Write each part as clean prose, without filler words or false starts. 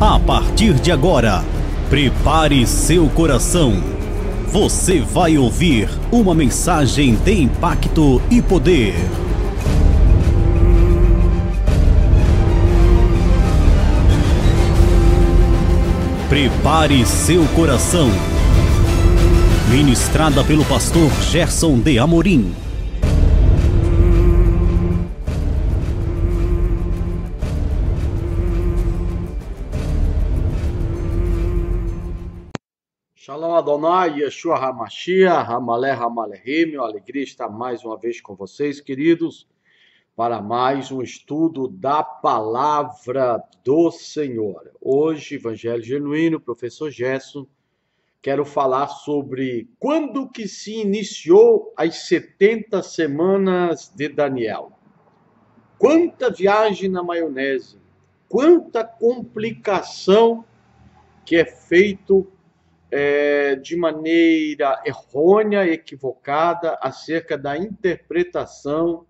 A partir de agora, prepare seu coração. Você vai ouvir uma mensagem de impacto e poder. Prepare seu coração. Ministrada pelo pastor Gerson de Amorim. Shalom Adonai, Yeshua HaMashiach, Hamalé Hamalehim, uma alegria estar mais uma vez com vocês, queridos, para mais um estudo da Palavra do Senhor. Hoje, Evangelho Genuíno, professor Gerson, quero falar sobre quando que se iniciou as 70 semanas de Daniel. Quanta viagem na maionese, quanta complicação que é feito de maneira errônea, equivocada, acerca da interpretação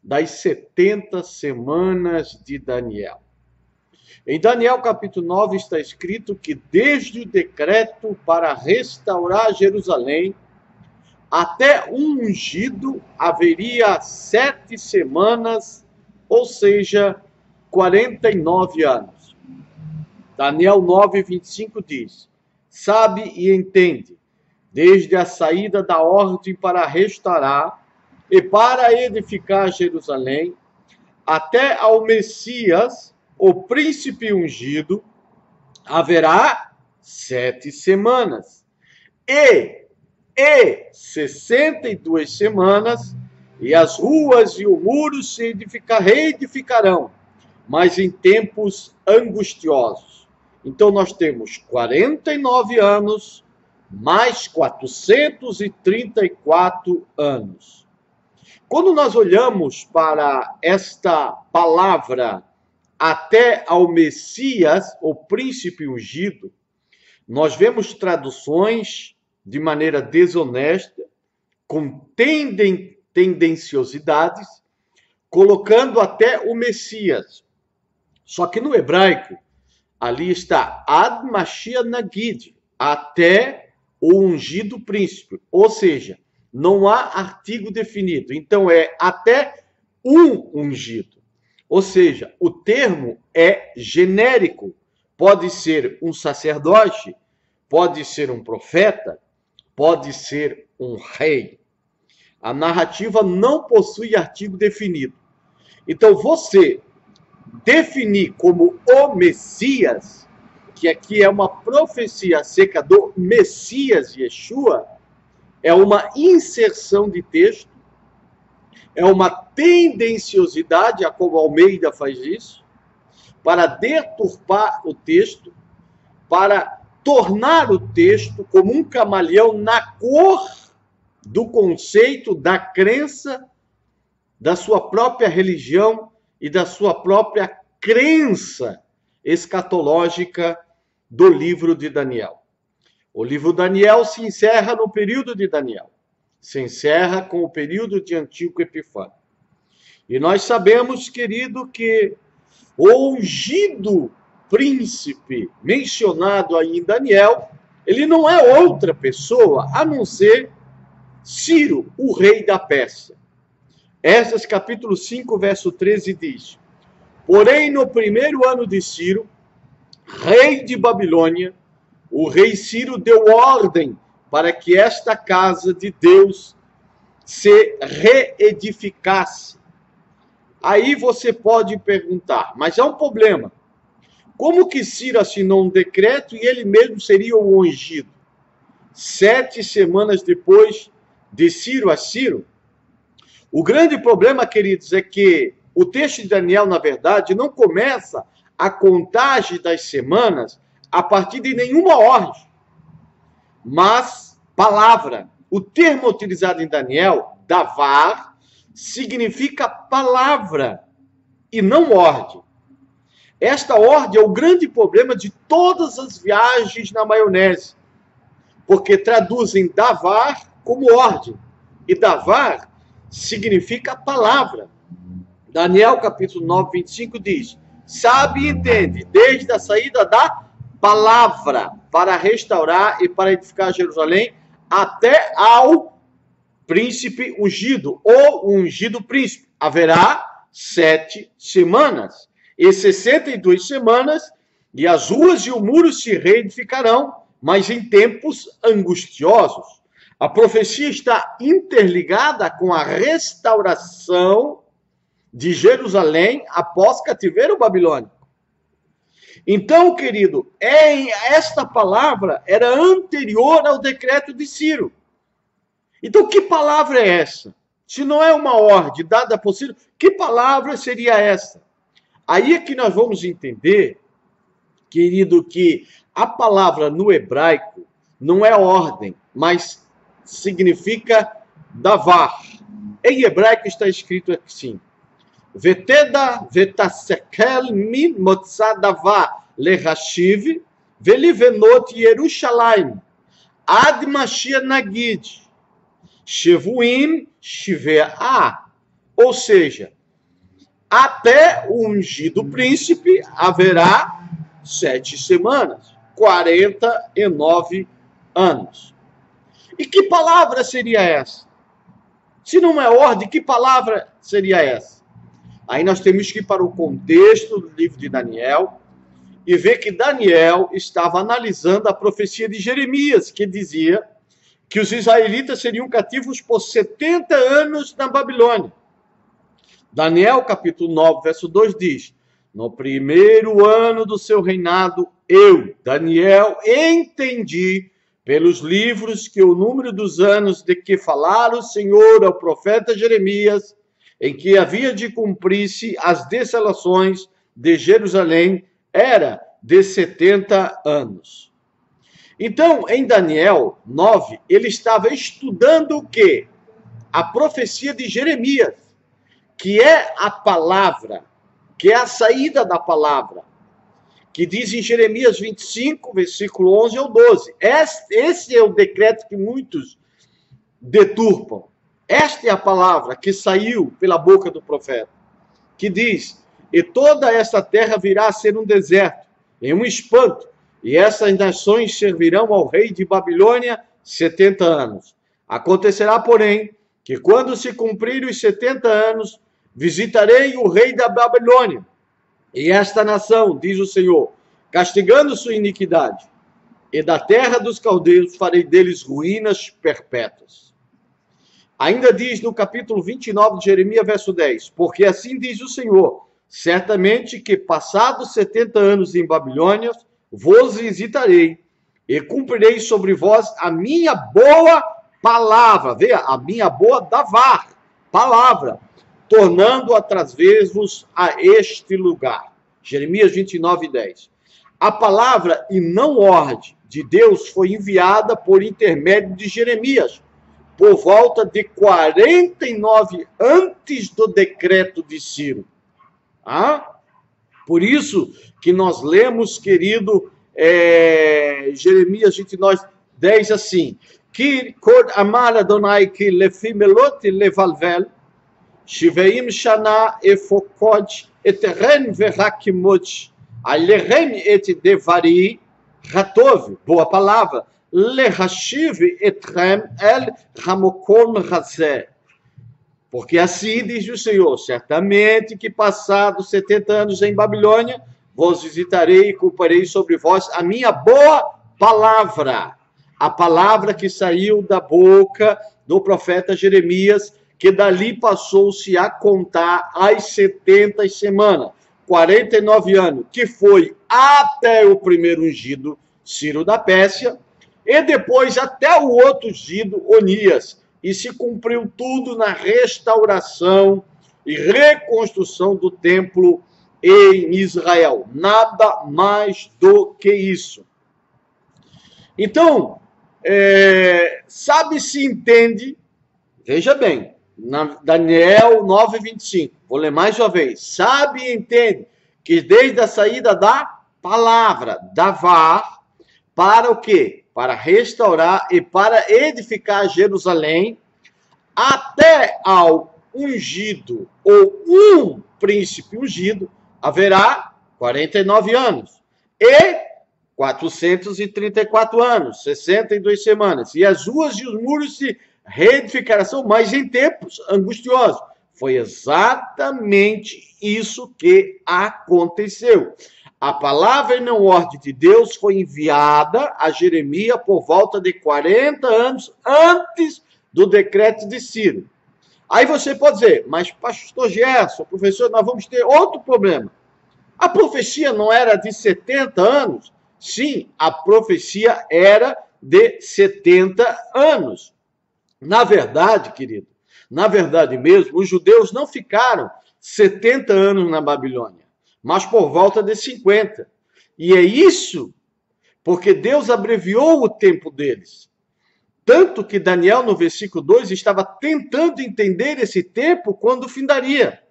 das 70 semanas de Daniel. Em Daniel capítulo 9 está escrito que desde o decreto para restaurar Jerusalém até o ungido haveria 7 semanas, ou seja, 49 anos. Daniel 9:25 diz: sabe e entende, desde a saída da ordem para restaurar e para edificar Jerusalém, até ao Messias, o príncipe ungido, haverá 7 semanas. E 62 semanas, e as ruas e o muro se reedificarão, mas em tempos angustiosos. Então, nós temos 49 anos, mais 434 anos. Quando nós olhamos para esta palavra, até ao Messias, o príncipe ungido, nós vemos traduções de maneira desonesta, com tendenciosidades, colocando até o Messias. Só que no hebraico, ali está Ad Mashiach Nagid, até o ungido príncipe. Ou seja, não há artigo definido. Então, é até um ungido. Ou seja, o termo é genérico. Pode ser um sacerdote, pode ser um profeta, pode ser um rei. A narrativa não possui artigo definido. Então, você definir como o Messias, que aqui é uma profecia acerca do Messias Yeshua, é uma inserção de texto, é uma tendenciosidade, a como Almeida faz isso, para deturpar o texto, para tornar o texto como um camaleão na cor do conceito, da crença, da sua própria religião e da sua própria crença escatológica do livro de Daniel. O livro de Daniel se encerra no período de Daniel. Se encerra com o período de Antíoco Epifânio. E nós sabemos, querido, que o ungido príncipe mencionado aí em Daniel, ele não é outra pessoa a não ser Ciro, o rei da Pérsia. Esdras capítulo 5, verso 13 diz: porém, no primeiro ano de Ciro, rei de Babilônia, o rei Ciro deu ordem para que esta casa de Deus se reedificasse. Aí você pode perguntar, mas há um problema. Como que Ciro assinou um decreto e ele mesmo seria o ungido? 7 semanas depois de Ciro a Ciro? O grande problema, queridos, é que o texto de Daniel, na verdade, não começa a contagem das semanas a partir de nenhuma ordem, mas palavra. O termo utilizado em Daniel, davar, significa palavra e não ordem. Esta ordem é o grande problema de todas as viagens na maionese, porque traduzem davar como ordem, e davar significa palavra. Daniel capítulo 9, 25 diz: sabe e entende, desde a saída da palavra para restaurar e para edificar Jerusalém, até ao príncipe ungido, ou ungido príncipe. Haverá 7 semanas, e 62 semanas, e as ruas e o muro se reedificarão, mas em tempos angustiosos. A profecia está interligada com a restauração de Jerusalém após cativeiro babilônico. Então, querido, esta palavra era anterior ao decreto de Ciro. Então, que palavra é essa? Se não é uma ordem dada por Ciro, que palavra seria essa? Aí é que nós vamos entender, querido, que a palavra no hebraico não é ordem, mas significa davar. Em hebraico está escrito assim: Veteda vetasekel min motzadavar lehashiv velivenot Yerushalayim ad Mashiach nagid shevuim shivea. Ou seja, até o ungido príncipe haverá 7 semanas, 49 anos. E que palavra seria essa? Se não é ordem, que palavra seria essa? Aí nós temos que ir para o contexto do livro de Daniel e ver que Daniel estava analisando a profecia de Jeremias, que dizia que os israelitas seriam cativos por 70 anos na Babilônia. Daniel, capítulo 9, verso 2 diz: no primeiro ano do seu reinado, eu, Daniel, entendi pelos livros que o número dos anos de que falara o Senhor ao profeta Jeremias, em que havia de cumprir-se as desolações de Jerusalém, era de 70 anos. Então, em Daniel 9, ele estava estudando o quê? A profecia de Jeremias, que é a palavra, que é a saída da palavra, que diz em Jeremias 25, versículo 11 ao 12. Esse é o decreto que muitos deturpam. Esta é a palavra que saiu pela boca do profeta, que diz: e toda esta terra virá a ser um deserto, em um espanto, e essas nações servirão ao rei de Babilônia 70 anos. Acontecerá, porém, que quando se cumprirem os 70 anos, visitarei o rei da Babilônia, e esta nação, diz o Senhor, castigando sua iniquidade, e da terra dos caldeus farei deles ruínas perpétuas. Ainda diz no capítulo 29 de Jeremias, verso 10, porque assim diz o Senhor, certamente que passados 70 anos em Babilônia, vos visitarei, e cumprirei sobre vós a minha boa palavra, veja, a minha boa davar, palavra, tornando a trazer-vos a este lugar. Jeremias 29, 10. A palavra e não ordem de Deus foi enviada por intermédio de Jeremias, por volta de 49 antes do decreto de Ciro. Por isso que nós lemos, querido, Jeremias 29, 10 assim: que kod amar Adonai ki lefi melot levalvel shiveim shana efokod eteren verhakimot alehem et devari ratov, boa palavra, lehashiv etrem el ramokon razé. Porque assim diz o Senhor, certamente que passados 70 anos em Babilônia, vos visitarei e culparei sobre vós a minha boa palavra. A palavra que saiu da boca do profeta Jeremias, que dali passou-se a contar as 70 semanas, 49 anos, que foi até o primeiro ungido, Ciro da Pérsia, e depois até o outro ungido, Onias, e se cumpriu tudo na restauração e reconstrução do templo em Israel. Nada mais do que isso. Então, sabe-se, entende, veja bem, Daniel 9:25, vou ler mais uma vez, sabe e entende que desde a saída da palavra, davar, para o quê? Para restaurar e para edificar Jerusalém, até ao ungido, ou um príncipe ungido, haverá 49 anos. E 434 anos, 62 semanas. E as ruas e os muros se reedificarão, mas em tempos angustiosos. Foi exatamente isso que aconteceu. A palavra e não ordem de Deus foi enviada a Jeremias por volta de 40 anos antes do decreto de Ciro. Aí você pode dizer, mas pastor Gerson, professor, nós vamos ter outro problema. A profecia não era de 70 anos? Sim, a profecia era de 70 anos. Na verdade, querido, na verdade mesmo, os judeus não ficaram 70 anos na Babilônia, mas por volta de 50. E é isso porque Deus abreviou o tempo deles. Tanto que Daniel, no versículo 2, estava tentando entender esse tempo quando findaria.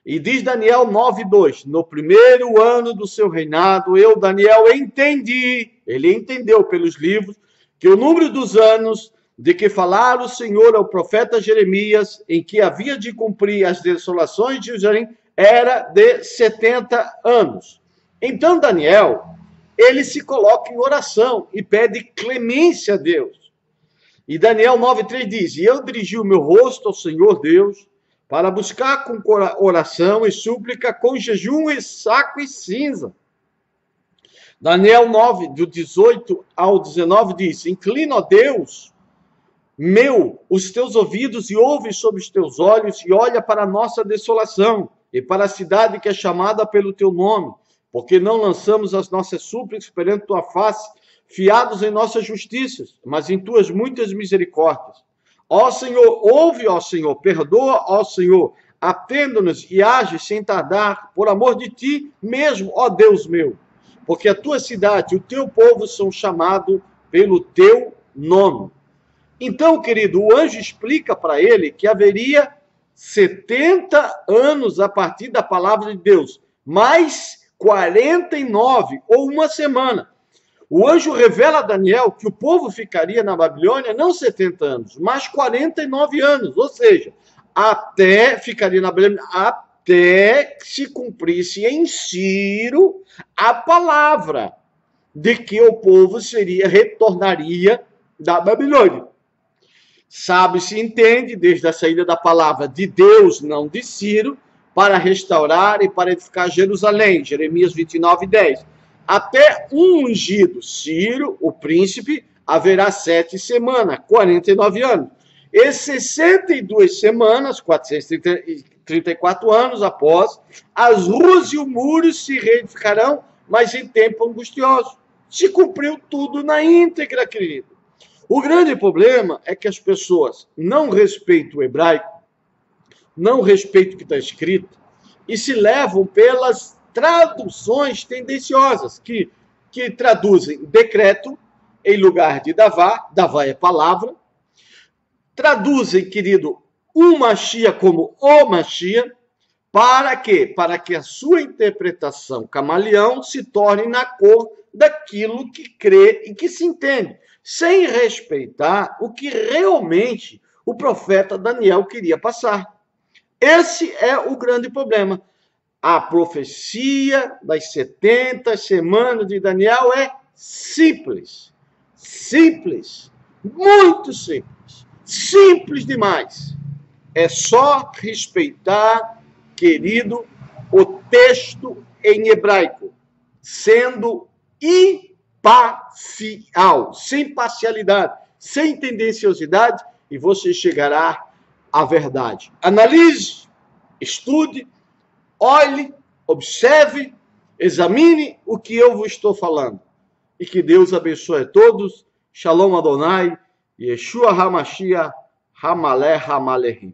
E diz Daniel 9:2, no primeiro ano do seu reinado, eu, Daniel, entendi, ele entendeu pelos livros, que o número dos anos de que falara o Senhor ao profeta Jeremias, em que havia de cumprir as desolações de Jerusalém, era de 70 anos. Então Daniel, ele se coloca em oração e pede clemência a Deus. E Daniel 9:3 diz, e eu dirigi o meu rosto ao Senhor Deus, para buscar com oração e súplica, com jejum e saco e cinza. Daniel 9, do 18 ao 19 diz, inclina, ó Deus, os teus ouvidos e ouve sobre os teus olhos e olha para a nossa desolação e para a cidade que é chamada pelo teu nome, porque não lançamos as nossas súplicas perante tua face, fiados em nossas justiças, mas em tuas muitas misericórdias. Ó Senhor, ouve, ó Senhor, perdoa, ó Senhor, atenda-nos e age sem tardar, por amor de ti mesmo, ó Deus meu, porque a tua cidade e o teu povo são chamados pelo teu nome. Então, querido, o anjo explica para ele que haveria 70 anos a partir da palavra de Deus, mais 49 ou uma semana. O anjo revela a Daniel que o povo ficaria na Babilônia não 70 anos, mas 49 anos, ou seja, ficaria na Babilônia até se cumprisse em Ciro a palavra de que o povo retornaria da Babilônia. Sabe-se, entende, desde a saída da palavra de Deus, não de Ciro, para restaurar e para edificar Jerusalém, Jeremias 29:10. Até um ungido, Ciro, o príncipe, haverá 7 semanas, 49 anos. E 62 semanas, 434 anos após, as ruas e os muros se reedificarão, mas em tempo angustioso. Se cumpriu tudo na íntegra, querido. O grande problema é que as pessoas não respeitam o hebraico, não respeitam o que está escrito, e se levam pelas traduções tendenciosas, que traduzem decreto em lugar de davá é palavra, traduzem, querido, o Machia como o Machia, para quê? Para que a sua interpretação camaleão se torne na cor daquilo que crê e que se entende, sem respeitar o que realmente o profeta Daniel queria passar. Esse é o grande problema. A profecia das 70 semanas de Daniel é simples. Simples. Muito simples. Simples demais. É só respeitar, querido, o texto em hebraico, sendo imparcial, sem parcialidade, sem tendenciosidade, e você chegará à verdade. Analise, estude, olhe, observe, examine o que eu vos estou falando. E que Deus abençoe a todos. Shalom Adonai, Yeshua HaMashiach, Hamaleh Hamalehim.